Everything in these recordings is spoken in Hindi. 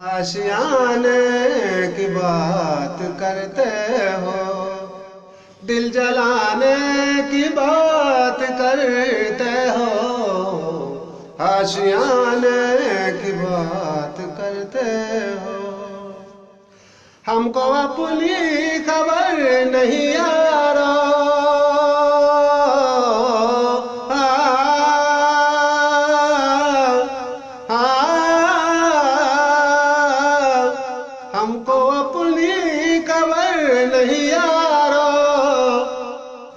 आशियाने की बात करते हो, दिल जलाने की बात करते हो। आशियाने की बात करते हो, हमको अपनी खबर नहीं यारो। हमको अपनी खबर नहीं यारो,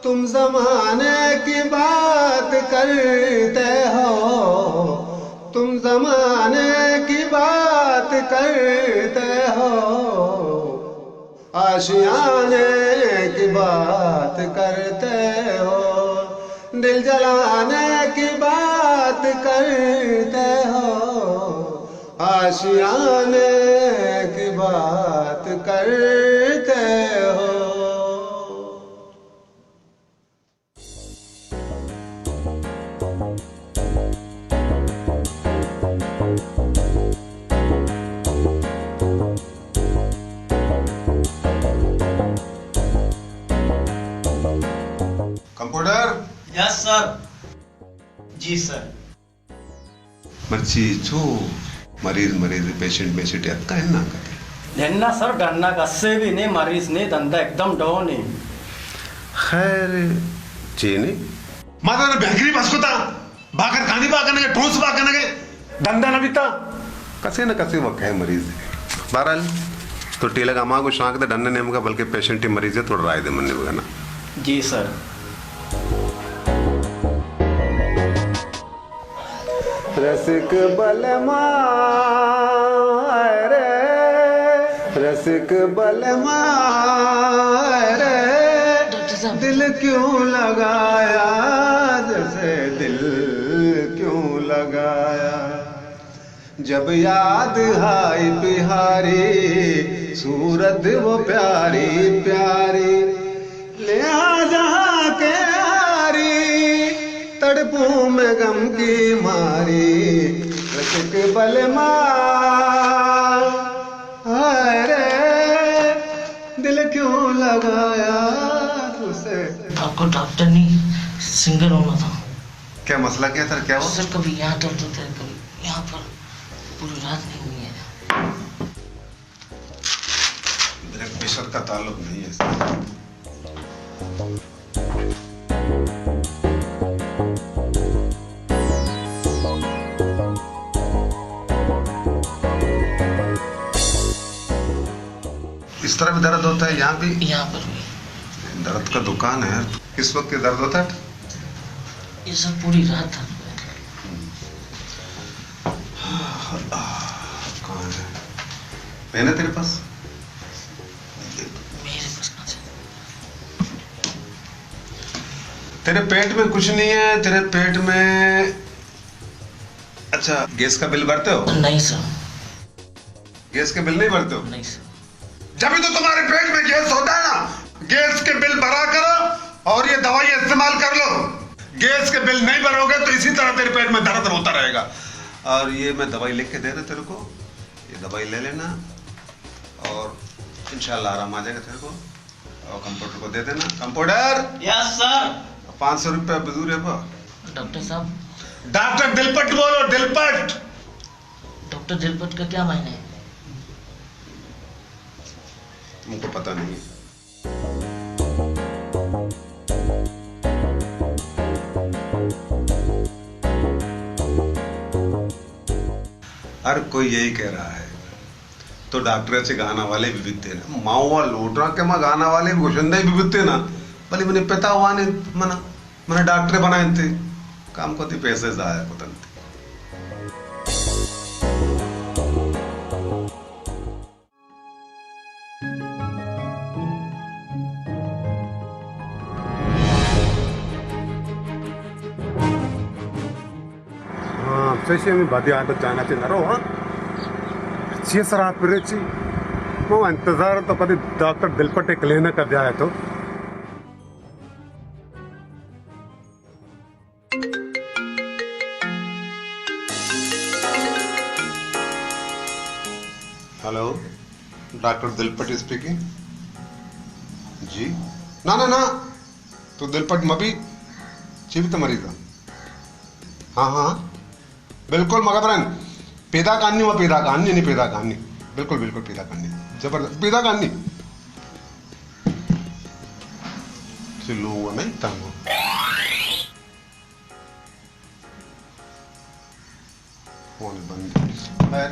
तुम जमाने की बात करते हो, तुम जमाने की बात करते हो। आशियाने की बात करते हो, दिल जलाने की बात करते हो। आशियाने की बात करते हो। Computer yes sir. जी सर. मर्ची छो मरीज पेशेंट अक्का है ना कते धन्ना सर डरना कस्से भी नहीं, मरीज ने धंधा एकदम डाउन है. खैर चेने माता बेकरी बसकुता बाकर खानी बाकने के ठोस बाकने के धंधा न बीता कसे न कसे वक्त है मरीज बहरहाल तो टेलक अमा को शांक दे डन्ने नेम का बल्कि पेशेंट ही मरीज है थोड़ा राय दे मनने बगना. जी सर. रसिक बलमा रे, रसिक बलमा रे, दिल क्यों लगाया जैसे दिल क्यों लगाया. जब याद आई बिहारी सूरत वो प्यारी प्यारी, ले आ जहाँ के हारी तड़पूं में गम की मारी. रसिक बलमा रे, दिल क्यों लगाया तुझसे. आपको डॉक्टर नहीं सिंगल होना था. क्या मसला क्या था, क्या हुआ? सर कभी यहाँ दर्द होता है, कभी यहाँ पर. पूरी रात नहीं हुई है. ब्लड प्रेशर का ताल्लुक नहीं है. इस तरह भी दर्द होता है, यहाँ भी? यहाँ पर भी. दर्द का दुकान है. किस वक्त दर्द होता है? ये सब पूरी रात था. कहाँ है पेन है तेरे पास? मेरे पास ना था. तेरे पेट में कुछ नहीं है? तेरे पेट में अच्छा गैस का बिल भरते हो? नहीं सर. गैस के बिल नहीं भरते हो? नहीं सर. जब भी तो तुम्हारे पेट में गैस होता है ना, गैस के बिल भरा करो और ये दवाई इस्तेमाल कर लो. गैस के बिल नहीं भरोगे तो इसी तरह तेरे पेट में दर्द होता रहेगा. और ये मैं दवाई लिख के दे रहा तेरे को, ये दवाई ले लेना और इंशाल्लाह आराम आ जाएगा तेरे को. और कंप्यूटर को दे देना. Computer yes sir. 500 रुपया बजूर है बा. डॉक्टर साहब. डॉक्टर दिलपट बोलो, दिलपट. डॉक्टर दिलपत का क्या मायने है? तुमको पता नहीं है. हर कोई यही कह रहा है तो डॉक्टर से गाना वाले भी बिकते ना, माओवा लोटरा के माँ गाना वाले घोषणा भी बिकते ना. भले मैंने पिता हुआ ने मना मैंने डॉक्टर बनाए थे काम को पैसे जाया को तंते. Saya mi badi ada जाना चाहिए ना हाँ. अच्छी सराहत पर अच्छी वो इंतजार तो कभी डॉक्टर दिलपट एक लेना कर दिया है तो. हेलो, डॉक्टर दिलपट स्पीकिंग। जी ना ना ना, तो दिलपट मबी जीवित मरीज है। हाँ हाँ बिल्कुल मगबरन पैदा काननी व पैदा काननी नहीं पैदा काननी, बिल्कुल बिल्कुल पैदा काननी, जबरदस्त पैदा काननी। चिल्लो हुआ नहीं तंग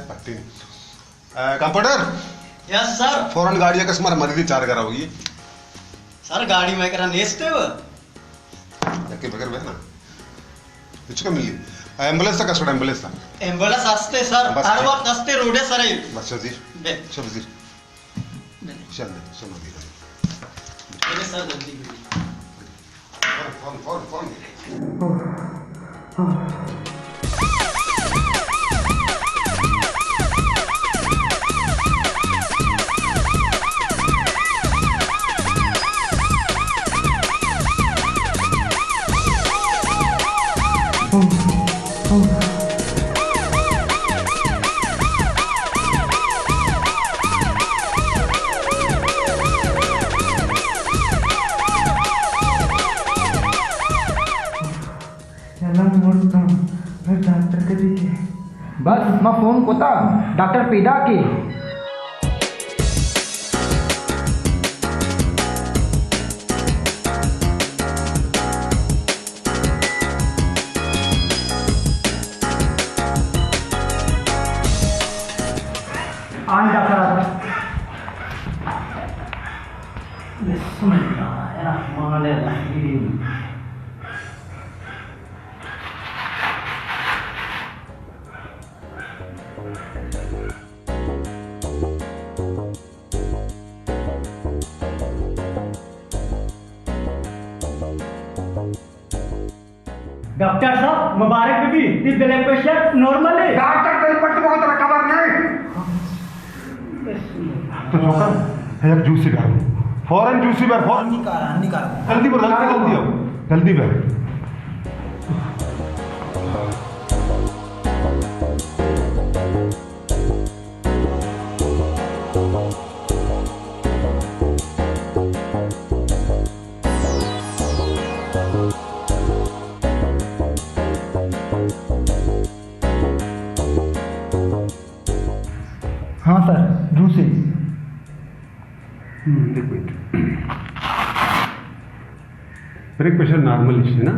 पट्टी कंप्यूटर। Yes sir. फौरन गाड़ी का स्मार मरीज चार करा होगी सर गाड़ी में करा नेस्टे व जाके बगैर बैठना इसका मिली एम्बुलेंस का कस्टमर एम्बुलेंस था एम्बुलेंस हंसते सर बस हर वक्त हंसते रोडे सर बस वजीर बे चल वजीर चल दे सुनो दी मेरे सर जल्दी फौरन बस मैं फोन कोता डॉक्टर पैदा के आज डॉक्टर बिस्मिल्लाहिर्रहमानिर्रहीम। डॉक्टर साहब मुबारक बीबी, ये ब्लड प्रेशर नॉर्मल है। डॉक्टर दिलपट को तो खबर नहीं तो छोकर है एक जूसी कर फौरन जूसी पर फौरन निकाल जल्दी पर जल्दी हो जल्दी पर हाँ सर जूसी एक मिनट ब्लड प्रेशर नॉर्मल है ना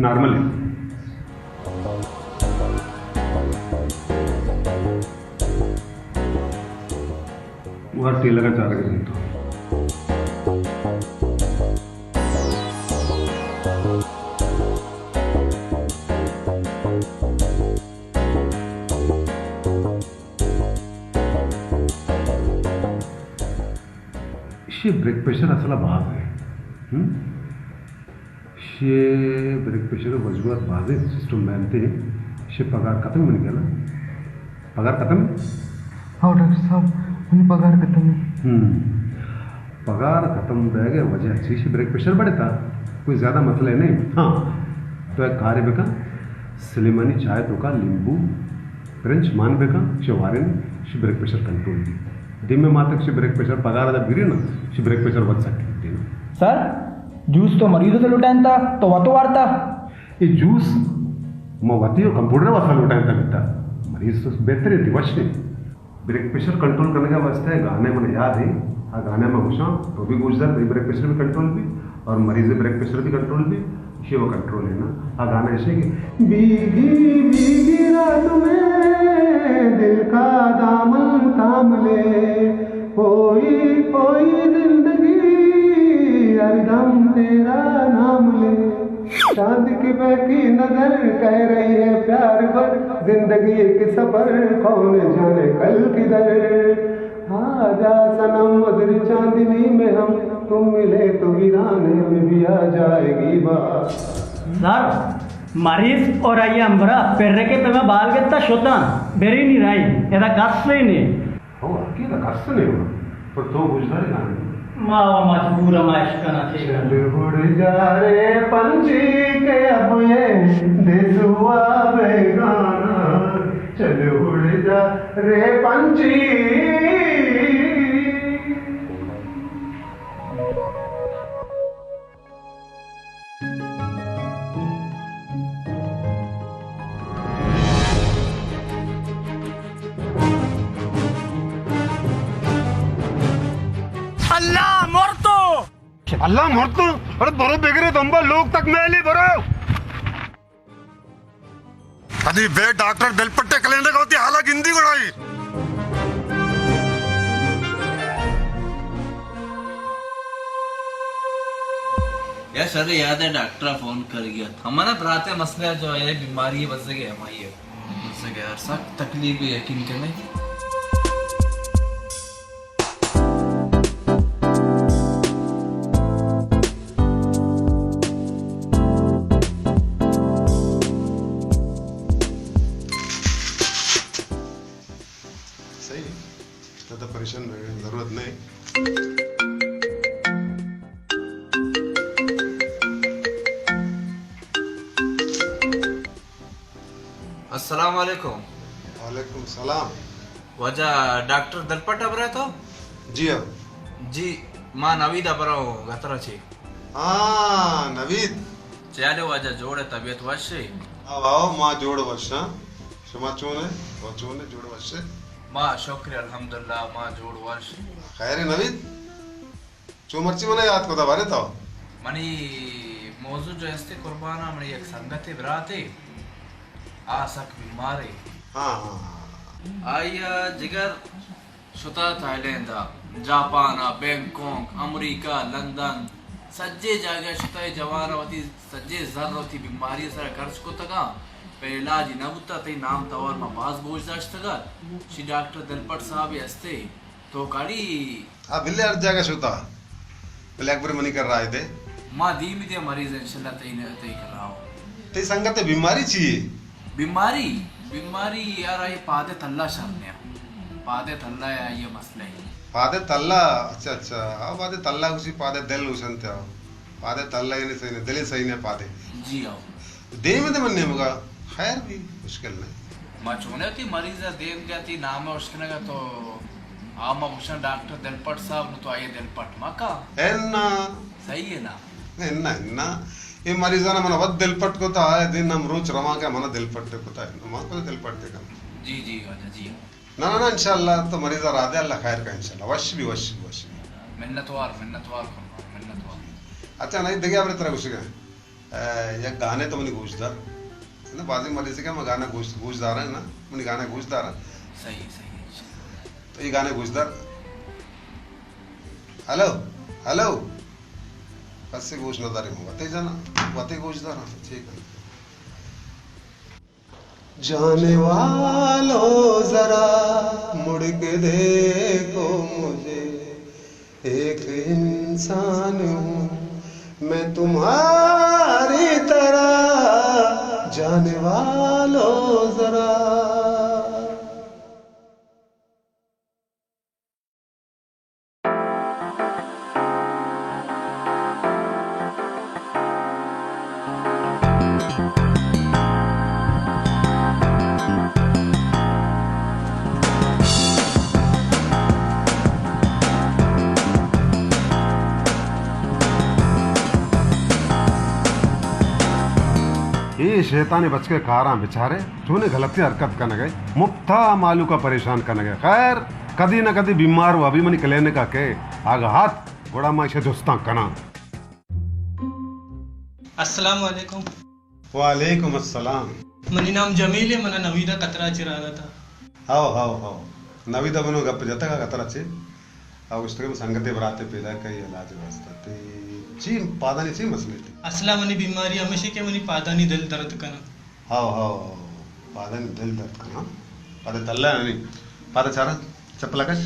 नॉर्मल है और टेलर का चारा कर देता हूँ शे ब्लड प्रेशर असला भाग आहे शे ब्लड प्रेशर वजूहात भाग आहे सिस्टम मानते शे पगार खत्म होने गेला पगार खत्म हाँ डॉक्टर साहब मैंने पगार खत्म है। पगार खत्म रह गया वजह अच्छी शे ब्लड प्रेशर बढ़ता कोई ज़्यादा मसला है नहीं हाँ तो एक कार्य बेका सलेमानी चाय तो का नींबू फ्रेंच मान बेका शेवारे शे ब्लड प्रेशर कंट्रोल दी दिन में मात्र से ब्लड प्रेशर पगार जब गिरी ना से ब्लड प्रेशर बढ़ सकती है सर जूस तो मरीजों से लुटान था तो वह तो वारता ये जूस मवती और कंप्यूटर वाला लुटान था बेटा मरीज तो बेहतर है दिवस में ब्लड प्रेशर कंट्रोल करने का वास्ते है गाने में याद है हाँ गाने में घुसा तो भी गुजर ब्लड प्रेशर भी कंट्रोल भी और मरीज ब्लड प्रेशर भी कंट्रोल भी ये वो कंट्रोल है ना हाँ गाना ऐसे कि भीगी भीगी रात में दिल का दामन थाम ले कोई कोई जिंदगी हरदम तेरा नाम ले चांद की बहकी नजर कह रही है प्यार पर जिंदगी के सफर कौन जाने कल किधर आजा सनम मधुर चांदनी में हम तुम मिले तो वीराने में भी आ जाएगी बात सर मरीज और आइए अंबरा पेर्रे के पे मैं बाल के ता शोता बेरी नहीं रही ऐसा कष्ट नहीं हो अकेला कष्ट नहीं हुआ पर तो गुजर गाने मावा मजबूर माइश करना चाहिए। उड़ जा रे पंछी के अब ये देश हुआ बेगाना, चल उड़ जा रे पंछी। अल्लाह मरतो अरे बरो बेगरे दंबा लोग तक मेली बरो अभी बे डॉक्टर बेलपट्टे कलेंडर का होती हालत हिंदी गुड़ाई यार सर याद है डॉक्टर फोन कर गया हमारा भराते मसला जो है बीमारी बच गए हमारी बच गया यार सख्त तकलीफ है यकीन करने ज़्यादा परेशान रहने की जरूरत नहीं। अस्सलाम वालेकुम। वालेकुम सलाम। वजह डॉक्टर दलपट अबरे तो जी अब जी मां नवीद अबरो गतरा छे हाँ नवीद चाले वजह जोड़े तबीयत वशे आओ माँ जोड़ वर्षा क्षमा चूने वो चूने जोड़ वर्षे मां शुक्र अल्हम्दुलिल्लाह मां जोड़ वर्ष खैर है नवीद चो मर्ची मने याद को दबारे तो मनी मौजू जो हस्ते कुर्बाना मनी एक संगत बराते आसक बीमारी हाँ हाँ आया जिगर शुता Thailand Japan Bangkok America London सज्जे जगह शुता जवान होती सज्जे जर होती बीमारी सर खर्च को तका पे इलाज न बुता ते नाम तवर में बाज बोझ दाश्त तका शी डॉक्टर दलपट साहब हस्ते तो काड़ी आ बिल्ले हर जगह शुता ब्लैकबेरी मनी कर रहा है थे मां दीमी दे मरीज इंशाल्लाह तई कर रहा हूं ते संगत बीमारी चाहिए बीमारी बीमारी यार ये पादे तल्ला शरने पादे तल्ला है ये मसला है पादे तल्ला अच्छा अच्छा हाँ पादे तल्ला उसी पादे दिल उसन थे पादे तल्ला ये नहीं सही नहीं दिल सही नहीं पादे जी आओ दे में तो मनने मगा खैर भी मुश्किल नहीं मां चुने थी मरीज देव जाती नाम है उसके का तो आमा भूषण डॉक्टर दलपट साहब ने तो आइए दलपट मां का है ना सही है ना ना ये मरीजाना मन वद दिल पट को तो आए दिन हम रोज रमा के मन दिल पट्टे को था मन को दिल पट्टे का जी जी जी ना ना ना इंशाल्लाह तो मरीजा राधे अल्लाह खैर का इंशाल्लाह वश भी मिन्नतवार अच्छा नहीं देखिए आपने तरह कुछ ये गाने तो मनी गूंजदार है ना बाजी मरीज का मैं गाना गूंजदार है ना मनी गाना गूंजदार सही तो ये गाने गूंजदार हेलो हेलो कससे गूंजदार है वते जाना वते गूंजदार ठीक है जाने वालों जरा मुड़ के देखो मुझे एक इंसान हूँ मैं तुम्हारी तरह जाने वालों जरा ये शैतानी बच के कारा बेचारे तूने गलती हरकत करने गए मुफ्ता मालू का परेशान करने गए खैर कदी न कदी बीमार हुआ अभी मनी कलेने का के आगा हाथ घोड़ा माशे दोस्ता कना अस्सलाम वालेकुम। वालेकुम अस्सलाम। मनी नाम जमील है मना नवीदा कतरा चिरागा था हाओ नवीदा बनो गप जता का कतरा चे आ उसके में संगते बराते पैदा कई इलाज वास्ता ते जी पादानी ची मसले थे असला मनी बीमारी हमेशा के मनी पादानी दिल दर्द कना हाओ पादानी दिल दर्द कना पादे तल्ला नहीं पादा चारा चप्पल कश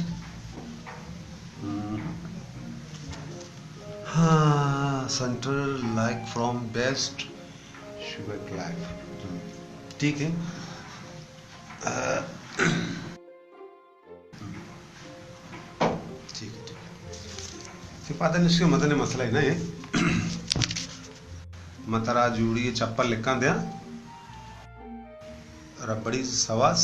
हाँ central like from best sugar clap ठीक है ठीक है ते पादा निश्चय मदने मसला है ना ये मतरा जूड़ी चप्पल लिखा दिया रबड़ी सवास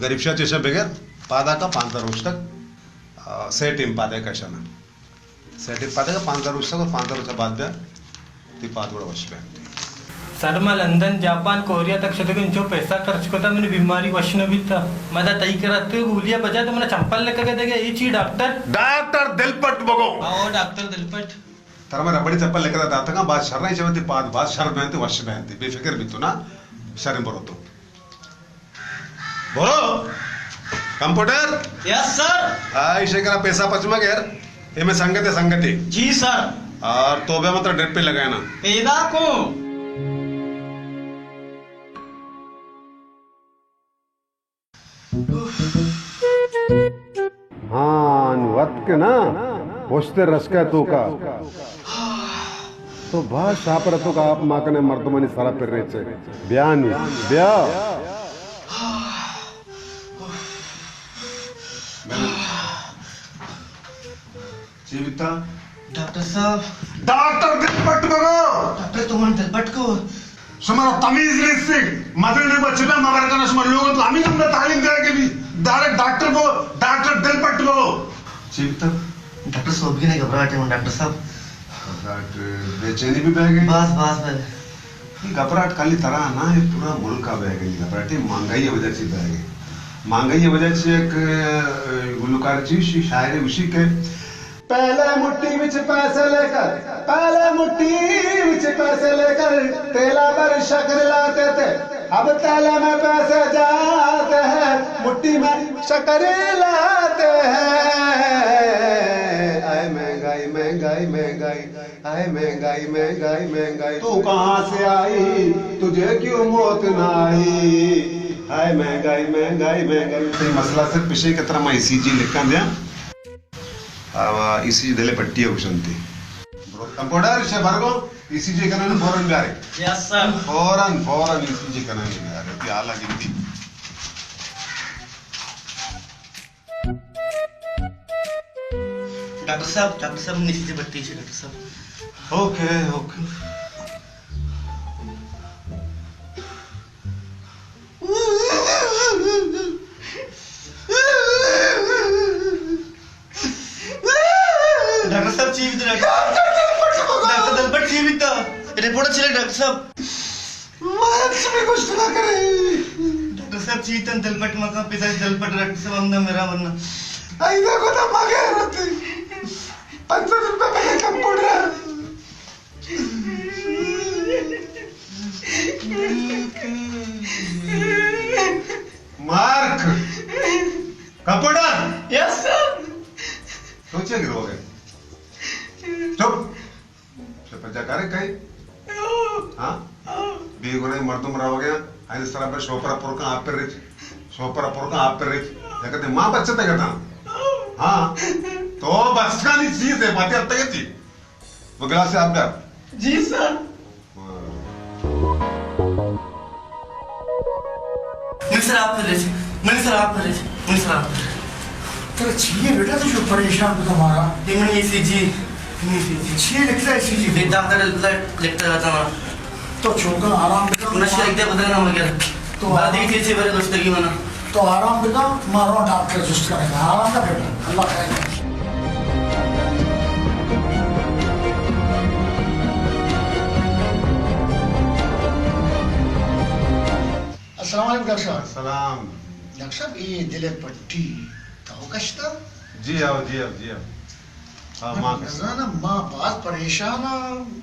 गरीबशा चेशा बगैर पादा का 5,000 रोज तक सेट इन पादे का शना सेट इन पादे का 5,000 रोज तक और 5,000 रोज बाद ब्या ती पाद बड़ा वश पे सर मैं लंदन जापान कोरिया तक शतक जो पैसा खर्च करता मैंने बीमारी वशन भी था मैं तय कराते गोलियां बजा तो मैंने चंपल लेकर के देगा ये चीज डॉक्टर दिलपट बगो आओ डॉक्टर दिलपट तर मैं रबड़ी चप्पल लेकर आता था बात शर नहीं चलती बात शर पहनते वश पहनते बेफिक्र भी तो ना शर्म बरो तो बोलो कंप्यूटर यस सर। इसे करा पैसा पचमा गैर ये में संगति जी सर। और तो भी मतलब डेट पे लगाया ना पैदा को हाँ वक्त के ना पोस्ते रस का तो का तो बात सापर तो का आप माँ कने मर्दमानी सारा फिर रहे थे बयानी ब्या जीविता डॉक्टर साहब, डॉक्टर दिलपट बगो डॉक्टर तुम दिलपट को समारा तमीज नहीं से मदर ने बच्चे पे मगर करना समझ लोगों तो हमें हमने तालीम दे के भी डायरेक्ट डॉक्टर को डॉक्टर दिलपट बगो जीविता डॉक्टर साहब की नहीं घबराहट है डॉक्टर साहब। बेचैनी भी बह गई बस बस बस घबराहट खाली तरह ना ये पूरा मुल्क का बह गई घबराहट महंगाई की वजह से बह गई महंगाई की वजह से एक गुलकार जी शायर उसी के पहले मुट्ठी विच पैसे लेकर तेला पर शक्कर लाते थे अब तेले में पैसे जाते हैं मुट्ठी में शक्कर लाते हैं आए महंगाई आए महंगाई तू कहाँ से आई तुझे क्यों मौत ना आई हाय महंगाई मसला सिर्फ पिछले की तरह मैं ईसीजी लिखा दिया ईसीजी दिले पट्टी है कुशंती कंप्यूटर से भरगो ईसीजी करने में फौरन जा रहे यस सर। फौरन ईसीजी करने में जा रहे थी आला गिनती डॉक्टर साहब नीचे बत्ती है डॉक्टर साहब। ओके डॉक्टर साहब जीवित डॉक्टर दिलपट जीवित रिपोर्ट चले डॉक्टर साहब कुछ ना करे डॉक्टर साहब जीवित दिलपट मका पिता दिलपट डॉक्टर साहब हमने मेरा वरना आई देखो तो मांगे रहती 500 रुपए पहले computer mark computer yes sir. सोचिए गिरोगे चुप चुप करे कहीं हाँ बीगुने मर्दुम रहोगे ना इस तरह पे शोपरा आप पर रिच कहते माँ बच्चे तक कहता हाँ तो बस का नहीं चीज है बातें अब तक थी वो गिलास से आप डर जी सर। मिस्टर आप तो चाहिए बेटा तो जो परेशान तो तुम्हारा इमनी ईसीजी चाहिए लिखता है चीज एक डॉक्टर लिखता रहता ना तो चौका आराम नशा लिखते बदलना वगैरह तो तो बात ही थी मेरे दोस्त की मना तो आराम बेटा मारो डॉक्टर जुस्त करेगा आराम का बेटा अल्लाह करेगा। अस्सलाम वालेकुम डॉक्टर साहब। सलाम डॉक्टर साहब ये दिले पट्टी तो कश्ता जी आओ हाँ माँ ना माँ बहुत परेशान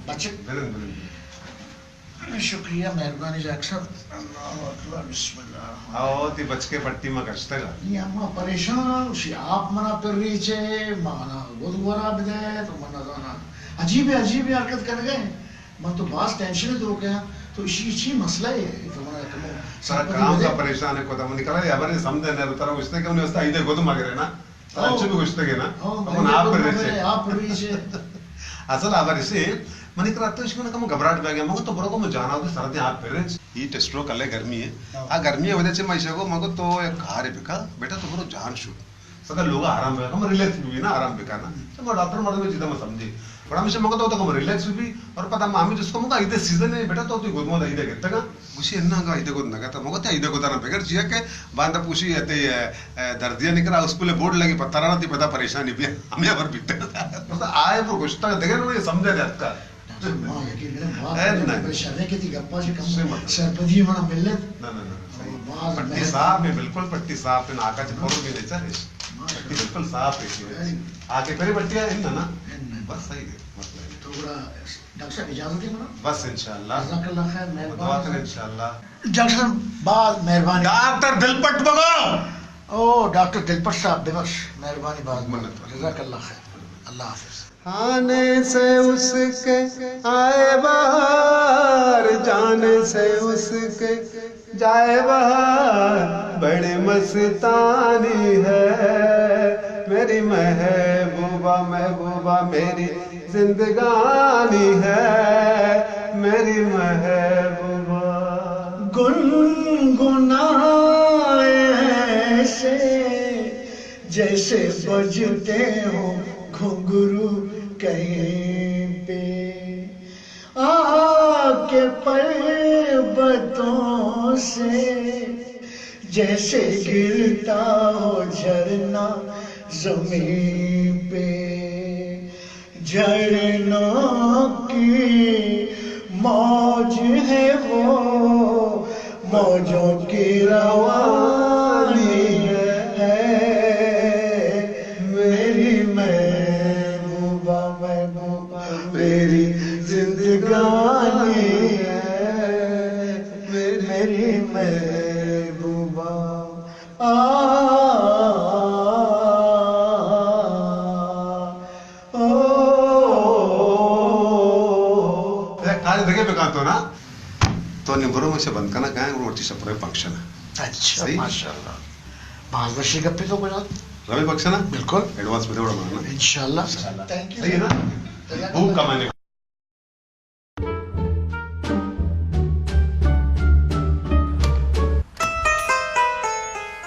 बच्चे बिलन शुक्रिया मेहरबानी डॉक्टर साहब। अल्लाह अकबर बिस्मिल्लाह आओ ती बच के पट्टी में कष्ट का ये अम्मा परेशान उसी आप मना पर रीचे माना बहुत बुरा बिदे तो मना जाना अजीब हरकत कर गए मैं तो बास टेंशन तो गया तो इसी मसला है तो मना तुम सारा काम का परेशान है कोता मुझे करा यार ने समझे ना तरह उसने क्यों नहीं उसने आई देखो तुम आगे ना अच्छे भी कुछ तक है ना अपन आप पर रीचे असल आवर इसे मने कराते हो इसमें कम घबराहट बह गया मगर तो बड़ो को मैं जाना होता सरदे हाथ फिर ही टेस्ट्रो कल गर्मी है आ गर्मी है वजह से मैं इसे को मगर तो एक घर है बेका बेटा तो बड़ो जान शो सगळं लोक आराम बेका मग रिलॅक्स भी ना आराम बेका ना तो मग डॉक्टर मर्द में जितना मैं समझे पण आम्ही मग तो हम रिलॅक्स भी और पता आम्ही जिसको मग इथे सीजन है बेटा तो तू गोद मोद इथे घेता का कुशी ना का इथे गोद नका मग त्या इथे गोदाना बेगर जिया के बांधा पुशी येते दर्दिया निकरा उसको ले बोर्ड लगी पत्ता ना ती पता परेशानी भी हमें पर बीते तो आए वो गोष्ट देखे ना ये समझे जात का मां यकीन करे परेशानी की थी गप्पा से कम सरपदी मना मिलने ना पट्टी साफ है बिल्कुल पट्टी साफ है नाका से फोड़ भी नहीं चले पट्टी बिल्कुल साफ है आगे करे पट्टियां इन ना बस सही है मतलब तो बड़ा डॉक्टर साहब इजाजत है मना बस इंशाल्लाह जज़ाकल्लाह खैर दुआ मेहरबान करें इंशाल्लाह डॉक्टर साहब बात मेहरबानी डॉक्टर दिलपट बगो ओ डॉक्टर दिलपट साहब बेबस मेहरबानी बात मन्नत। जज़ाकल्लाह खैर अल्लाह हाफिज आने से उसके आए बाहर जाने से उसके जाए बाहर बड़े मस्तानी है मेरी महबूबा महबूबा मेरी जिंदगानी है मेरी महबूबा गुनगुनाए ऐसे जैसे बजते हो घुंघरू कहीं पे आके पर्वतों से जैसे गिरता हो झरना जमीन पे झरनों की मौज है वो मौजों की रवानी है मेरी महबूबा महबूबा मेरी जिंदगानी है मेरी महबूबा देखे पे तो ना तो निबरो में से बंद करना कहाँ है रोटी से पूरे फंक्शन है अच्छा सही? माशाल्लाह पांच वर्ष गप्पे तो कोई रवि फंक्शन है बिल्कुल एडवांस में थोड़ा मारना इंशाल्लाह थैंक सही है ना भूख कमाने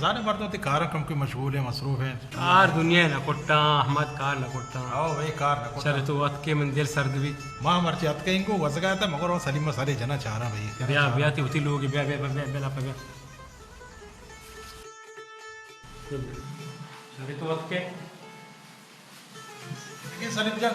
जाने पड़ता थी कार कम की मशगूल है मसरूफ है कार दुनिया ना कोट्टा अहमद कार ना कोट्टा आओ भाई कार न चल तो वत के मन दिल सर्द भी मां मर्ची अत के इनको वजगा था मगर वो सलीम सारे जना चाह रहा भाई ब्याह ब्याह ती होती लोग ब्याह ब्याह ब्याह ब्याह ब्याह चल तो वत के ये सलीम जान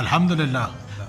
अल्हम्दुलिल्लाह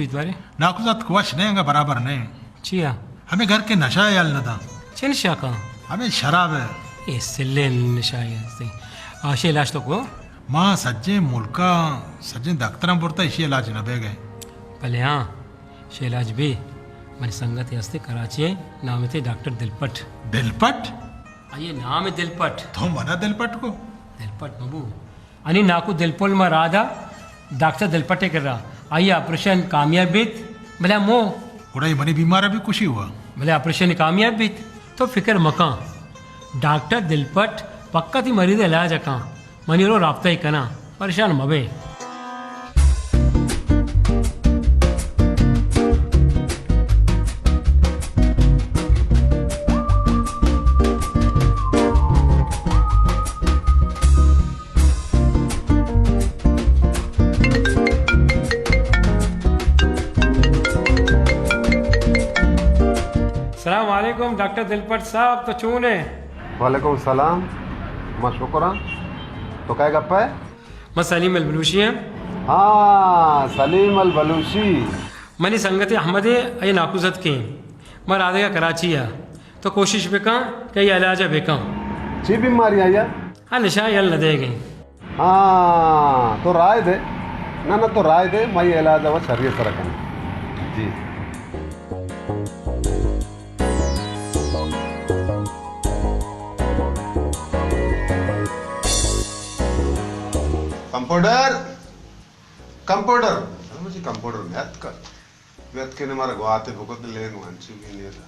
बीत बारे नाकुजत कुछ नहीं है बराबर नहीं चिया हमें घर के नशा याल न था चन शाका हमें शराब है ये सिलेन निशाया से आशे इलाज तो को मां सज्जे मुल्का सज्जे दख्तरम पुरता इसी इलाज न बे गए भले हाँ शेलाज भी मन संगत हस्ते कराची नाम थे डॉक्टर दिलपट दिलपट ये नाम है दिलपट तो मना दिलपट को दिलपट नबू आणि नाकू दिलपोल में राधा डॉक्टर दिलपटे कर रहा आइए ऑपरेशन कामयाब बीत भले मो उड़ाई मनी बीमार भी खुशी हुआ भले ऑपरेशन कामयाब बीत तो फिक्र मका डॉक्टर दिलपट पक्का थी मरीज इलाज अका मनी रो राब्ता ही कना परेशान मबे सलाम वालेकुम डॉक्टर दिलपट साहब तो चून है वालेकुम सलाम मां शुक्रा तो क्या गप्पा है मैं सलीम अलबलूशी हैं हाँ सलीम अल बलूची मनी संगत अहमद है ये नाकुजत के मैं राधे का कराची है तो कोशिश बेका कि ये इलाज बेका ची बीमारी आई है हाँ निशा यल न देंगे हाँ तो राय दे ना ना तो राय दे मैं ये इलाज वो शरीर से रखना जी कंपाउंडर कंपाउंडर मुझे कंपाउंडर व्यत के ने मारा गोआते भुगत लेन वांची भी नहीं था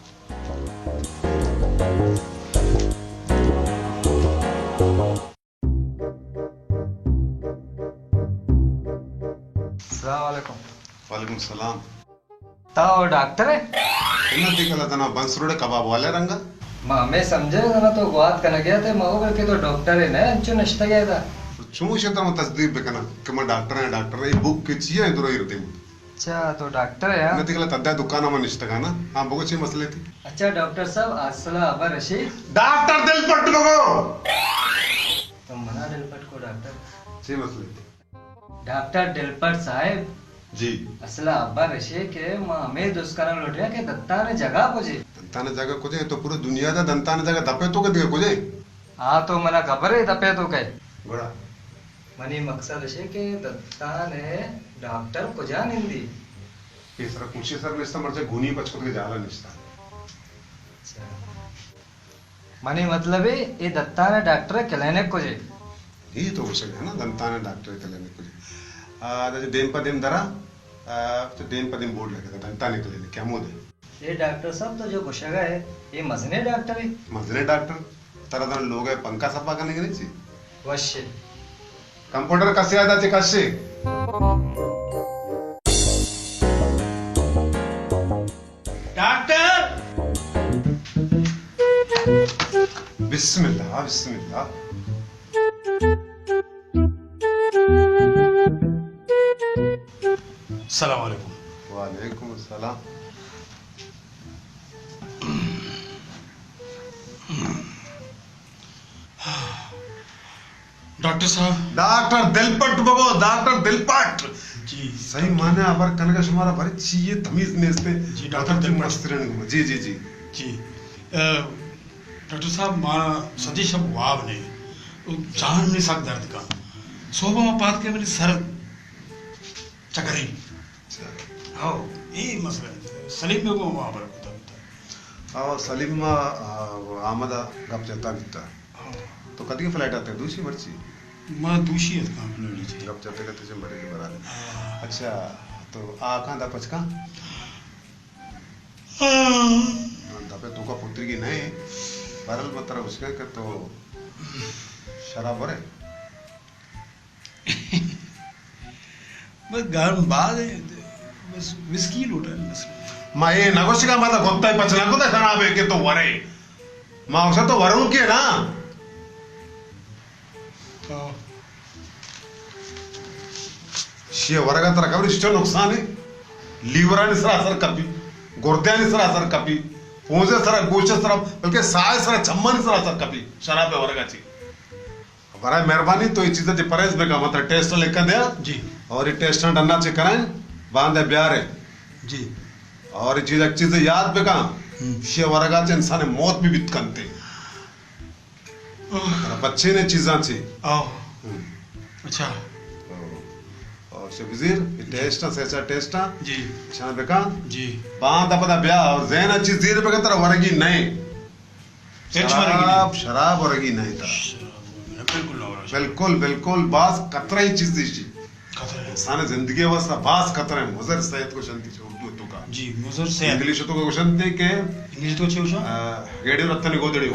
अस्सलामुअलैकुम। वालेकुम सलाम। ताओ डॉक्टर है? इन्ना दिखला तना बंसरुड़े कबाब वाले रंगा। मैं समझे ना तो बात करने गया थे मगो करके तो डॉक्टर है ना अंचो नश्ता गया था। चूं शेता में तस्दीक बेकना कि मैं डॉक्टर है ये बुक के चिया इधर इरते। अच्छा तो डॉक्टर है मैं दिखला तद्दा दुकान में निश्ता का ना हां बहुत सी मसले थी। अच्छा डॉक्टर साहब अस्सलाम अबर रशीद डॉक्टर दिलपट बगो तो मना दिलपट को डॉक्टर सी मसले थी। डॉक्टर दिलपट साहब जी असला अब्बा रशे के हमें दुष्कर्म लौट रहा के दत्ता ने जगह को जे दंता ने जगह को जे तो पूरी दुनिया दा दंता ने जगह दपे तो के दिखे को जे। हां तो मना खबर है दपे तो के बड़ा मनी मकसद है के दत्ता ने डॉक्टर को जान हिंदी ये सर कुछ सर निस्ता मरचे घुनी पचको के जाला निस्ता। मनी मतलब है ये दत्ता ने डॉक्टर क्लिनिक को जे ये तो हो सके ना दंता ने डॉक्टर क्लिनिक को जे जो डेम पर डेम धरा तो डेम पर डेम बोर्ड लगे दंता ने क्लिनिक क्या मोद है ये डॉक्टर साहब तो जो गुशगा है ये मजने डॉक्टर है। मजने डॉक्टर तरह तरह लोग है पंखा सफा करने के नहीं ची वश्य कंप्यूटर कसे आता चे कसे डॉक्टर बिस्मिल्लाह बिस्मिल्लाह। सलाम वालेकुम। वालेकुम अस्सलाम। डॉक्टर साहब डॉक्टर दिलपट बगो डॉक्टर दिलपट जी सही माने अबर कनका शुमारा भरे चाहिए तमीज नेस्ते जी डॉक्टर दिलपट जी जी जी जी डॉक्टर साहब मां सदी सब वाब ने जान नहीं सक दर्द का सोबा में बात के मेरी सर चकरी हाँ ये मसला है सलीम में को वहाँ पर हाँ सलीम आमदा गप चलता बिता तो कदी की फ्लाइट आते हैं दूसरी मर्ची मां दूसरी है काम नहीं लीजिए गप चलते करते जब बड़े के बराबर। अच्छा तो आ कहाँ दा पचका दबे तू का पुत्री की नहीं बरल मतलब उसके के तो शराब भरे बस गर्म बाद है बस विस्की लूटा है बस माँ ये नगोशी का मतलब गोत्ता ही पचना को तो शराब है के तो वरे माँ उसे तो वरुण के ना शे वरगा तरह कभी इष्ट नुकसान है लीवरा ने सरा असर कभी गुर्दे ने सरा असर कभी पूंजे सरा गोश्त सरा बल्कि साय सरा चम्मा ने सरा असर कभी शराब है वरगा ची बड़ा मेहरबानी तो ये चीजें जो परहेज में का मतलब टेस्ट लेकर दिया जी और ये टेस्ट डन्ना चेक कराएं बांधे ब्यारे जी और ये चीजें याद पे का शे वरगा चे इंसान मौत भी बित करते बच्चे ने चीज़ां ची अच्छा और शबीर ये टेस्ट ना सैसा टेस्ट ना जी शान बेका जी बांध अपना ब्याह और जैन अच्छी जीर पे तरह वरगी नहीं शराब वरगी नहीं था बिल्कुल बिल्कुल बास कतरा ही चीज दी इंसान जिंदगी अवस्था बास कतरा है मुजर सैयद को शांति से उर्दू तो का जी मुजर से इंग्लिश तो को शांति के इंग्लिश तो छे रेडियो रत्न गोदड़ी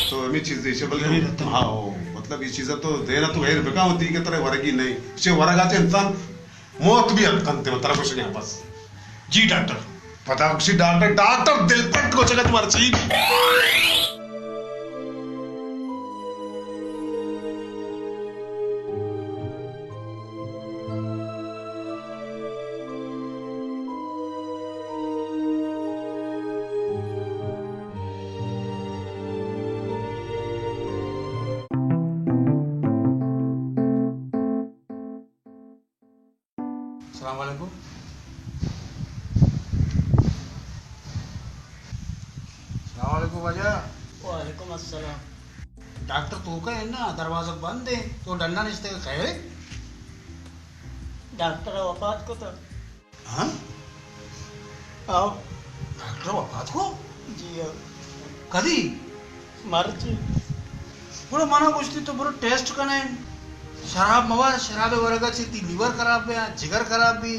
तो हमें चीज दी बल्कि हाँ मतलब ये चीजें तो देना तो गैर बेका होती के तरह वरगी नहीं से वरगा चे इंसान मौत भी अटकनते मतलब कुछ नहीं बस जी डॉक्टर पता कुछ डॉक्टर डॉक्टर दिलपट को जगत मर चाहिए अस्सलामुअलैकुम अस्सलामुअलैकुम भैया वालेकुम अस्सलाम। डॉक्टर तो का है ना दरवाजा बंद है तो डंडा निश्ते का कहे डॉक्टर वफात को तो हाँ आओ डॉक्टर वफात को जी आओ कदी मर्जी बड़ो माना कुछ तो बड़ो टेस्ट करने शराब मवा शराब वरगा ची ती लीवर खराब है जिगर खराब भी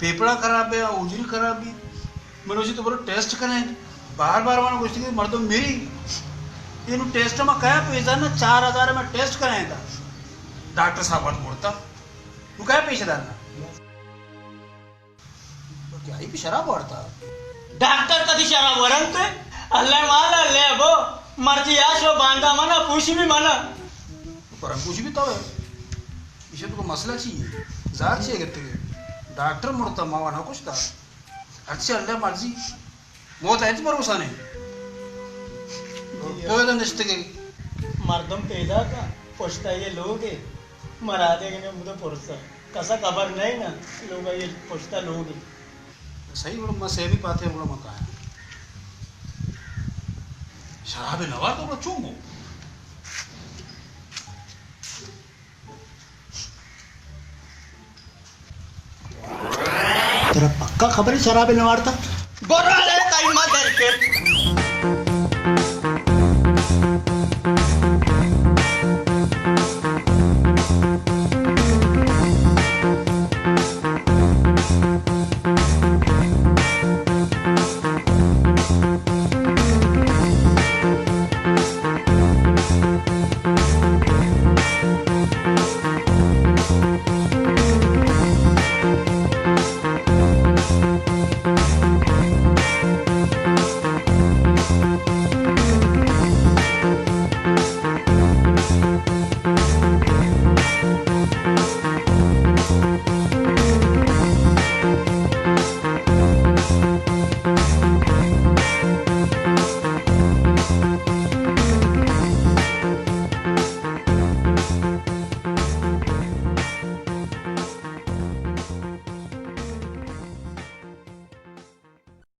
पेपड़ा खराब है उजरी खराब भी मनुष्य तो बड़ो टेस्ट करने बार बार माना कुछ मर्दो मेरी इनु टेस्ट में क्या पैसा ना 4000 में टेस्ट कराया था डॉक्टर साहब बात बोलता तू क्या पैसा डालना क्या ही भी शराब वाढता डॉक्टर कधी शराब वरंते अल्लाह माला ले गो मर्जी आशो बांधा मना पूछी भी मना पर कुछ भी तो इसे तो मसला चाहिए जात चाहिए कहते डॉक्टर मुड़ता मावा ना कुछ था अच्छे अल्लाह मर्जी मौत है भरोसा नहीं कोई निश्चित के मर्दम पैदा का पोछता ये लोग है मरा देंगे मुझे पुरसा कसा खबर नहीं ना लोग ये पोछता लोग सही बोलो मैं सेमी पाते बोलो मैं कहा शराब नवा तो बोलो चूमो तेरा पक्का खबर है शराब नवारता गोरा ले टाइम मत करके